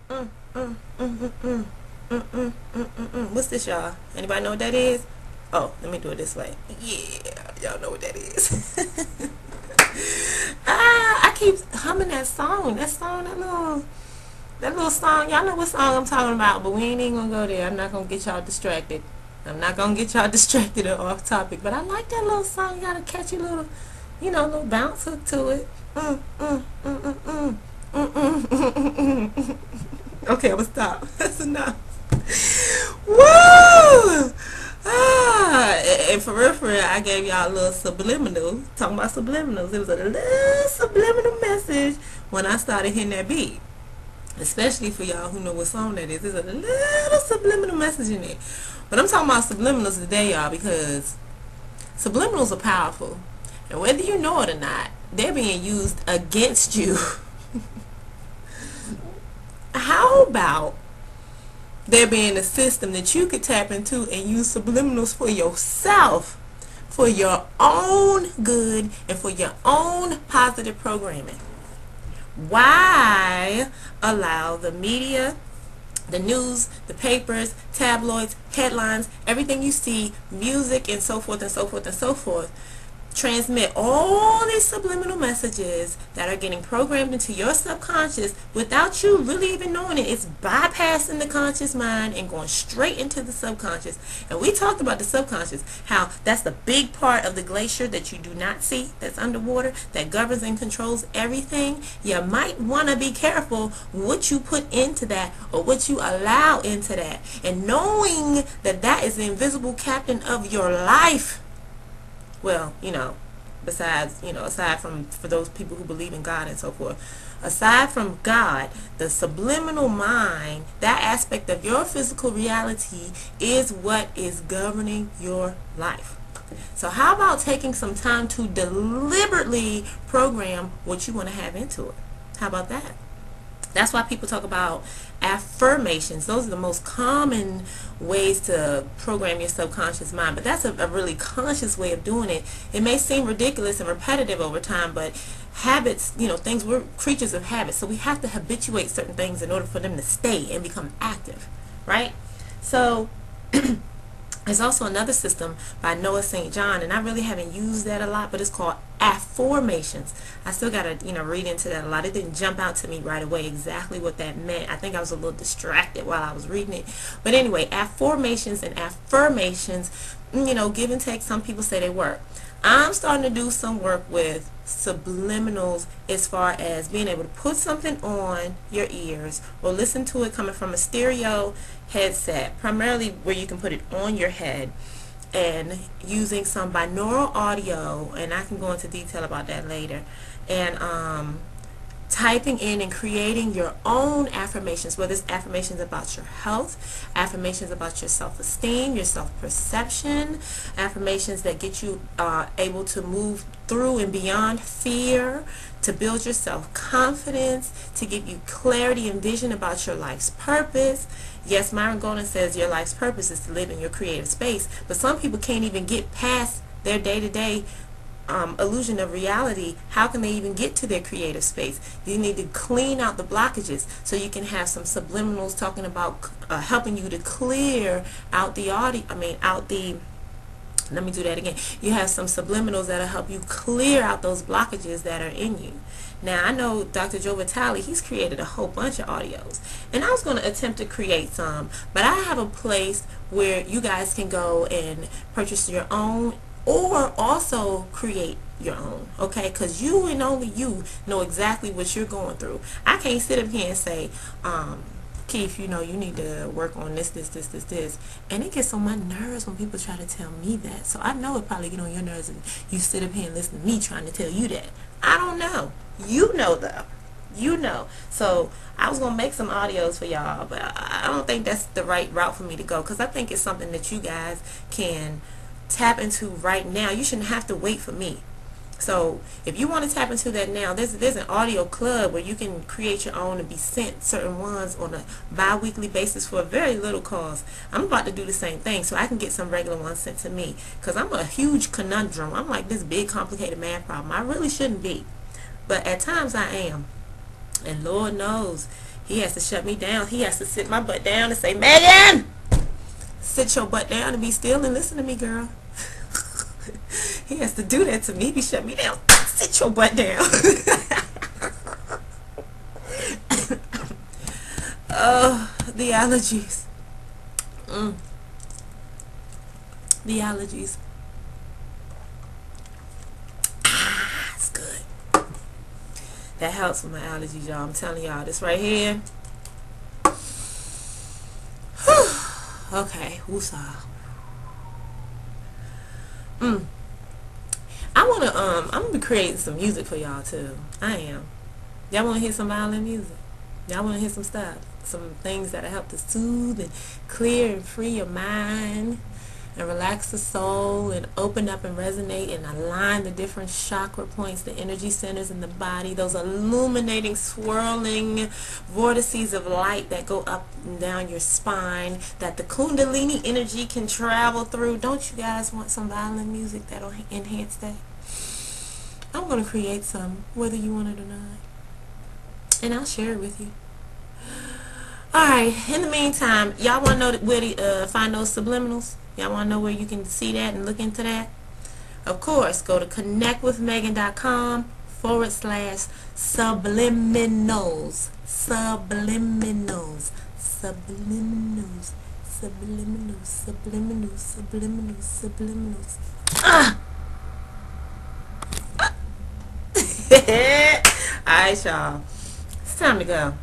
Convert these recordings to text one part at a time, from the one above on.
Mm, mm, mm, mm, mm, mm, mm, mm, mm, mm. What's this, y'all? Anybody know what that is? Oh, let me do it this way. Yeah, y'all know what that is. I keep humming that song. That little song. Y'all know what song I'm talking about, but we ain't even gonna go there. I'm not gonna get y'all distracted. I'm not gonna get y'all distracted or off topic. But I like that little song. Got a catchy little, little bounce hook to it. Mm, mm, mm, mm, mm. Mm, mm, mm, mm, mm. Okay, I'm gonna stop. That's enough. Woo! And for real, I gave y'all a little subliminal. Talking about subliminals. It was a little subliminal message when I started hitting that beat. Especially for y'all who know what song that is. There's a little subliminal message in it. But I'm talking about subliminals today, y'all, because subliminals are powerful. And whether you know it or not, they're being used against you. How about there being a system that you could tap into and use subliminals for yourself, for your own good and for your own positive programming? Why allow the media, the news, the papers, tabloids, headlines, everything you see, music, and so forth and so forth and so forth, transmit all these subliminal messages that are getting programmed into your subconscious without you really even knowing it? It's bypassing the conscious mind and going straight into the subconscious. And we talked about the subconscious, how that's the big part of the glacier that you do not see, that's underwater, that governs and controls everything. You might want to be careful what you put into that or what you allow into that. And knowing that that is the invisible captain of your life. Well, besides, aside from for those people who believe in God and so forth, aside from God, the subliminal mind, that aspect of your physical reality, is what is governing your life. So how about taking some time to deliberately program what you want to have into it? How about that? That's why people talk about affirmations. Those are the most common ways to program your subconscious mind. But that's a really conscious way of doing it. It may seem ridiculous and repetitive over time, but habits, things, we're creatures of habits. So we have to habituate certain things in order for them to stay and become active, right? So there's also another system by Noah St. John, and I really haven't used that a lot, but it's called affirmations. I still got to, read into that a lot. It didn't jump out to me right away exactly what that meant. I think I was a little distracted while I was reading it. But anyway, affirmations and affirmations, give and take. Some people say they work. I'm starting to do some work with subliminals as far as being able to put something on your ears or listen to it coming from a stereo headset, primarily where you can put it on your head, and using some binaural audio, and I can go into detail about that later, and typing in and creating your own affirmations, whether it's affirmations about your health, affirmations about your self-esteem, your self-perception, affirmations that get you able to move through and beyond fear, to build your self-confidence, to give you clarity and vision about your life's purpose. Yes, Myron Golden says your life's purpose is to live in your creative space, but some people can't even get past their day-to-day illusion of reality. How can they even get to their creative space? You need to clean out the blockages so you can have some subliminals talking about helping you to clear out the audio. Let me do that again. You have some subliminals that'll help you clear out those blockages that are in you. Now, I know Dr. Joe Vitale, he's created a whole bunch of audios, and I was going to attempt to create some, but I have a place where you guys can go and purchase your own or also create your own, okay? Because you and only you know exactly what you're going through. I can't sit up here and say, Keith, you need to work on this, and it gets on my nerves when people try to tell me that. So I know it probably get on your nerves if you sit up here and listen to me trying to tell you that. I don't know. You know, though. You know. So I was going to make some audios for y'all, but I don't think that's the right route for me to go, because I think it's something that you guys can tap into right now. You shouldn't have to wait for me. So if you want to tap into that now, there's an audio club where you can create your own and be sent certain ones on a bi-weekly basis for a very little cost. I'm about to do the same thing so I can get some regular ones sent to me, because I'm a huge conundrum. I'm like this big complicated math problem. I really shouldn't be, but at times I am. And Lord knows, He has to shut me down. He has to sit my butt down and say, Megan, sit your butt down and be still and listen to me, girl. He has to do that to me. He shut me down. Sit your butt down. Oh, the allergies. The allergies. It's good. That helps with my allergies, y'all. I'm telling y'all, this right here. Okay, woosah. I'm gonna be creating some music for y'all too. I am. Y'all wanna hear some violin music? Y'all wanna hear some stuff? Some things that'll help to soothe and clear and free your mind and relax the soul and open up and resonate and align the different chakra points, the energy centers in the body, those illuminating, swirling vortices of light that go up and down your spine, that the Kundalini energy can travel through. Don't you guys want some violin music that'll enhance that? I'm going to create some, whether you want it or not. And I'll share it with you. Alright, in the meantime, y'all want to know where to find those subliminals? Y'all want to know where you can see that and look into that? Of course, go to connectwithmegan.com/subliminals. Subliminals. Subliminals. Subliminals. Subliminals. Subliminals. Subliminals. Alright, y'all. It's time to go.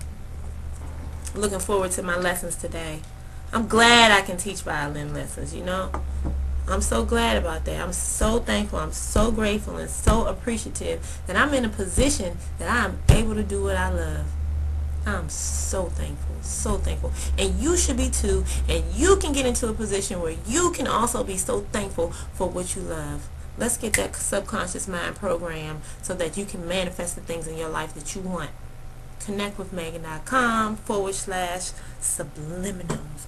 Looking forward to my lessons today. I'm glad I can teach violin lessons, you know. I'm so glad about that. I'm so thankful. I'm so grateful and so appreciative that I'm in a position that I'm able to do what I love. I'm so thankful, so thankful. And you should be too. And you can get into a position where you can also be so thankful for what you love. Let's get that subconscious mind program so that you can manifest the things in your life that you want. Connectwithmegan.com/subliminals.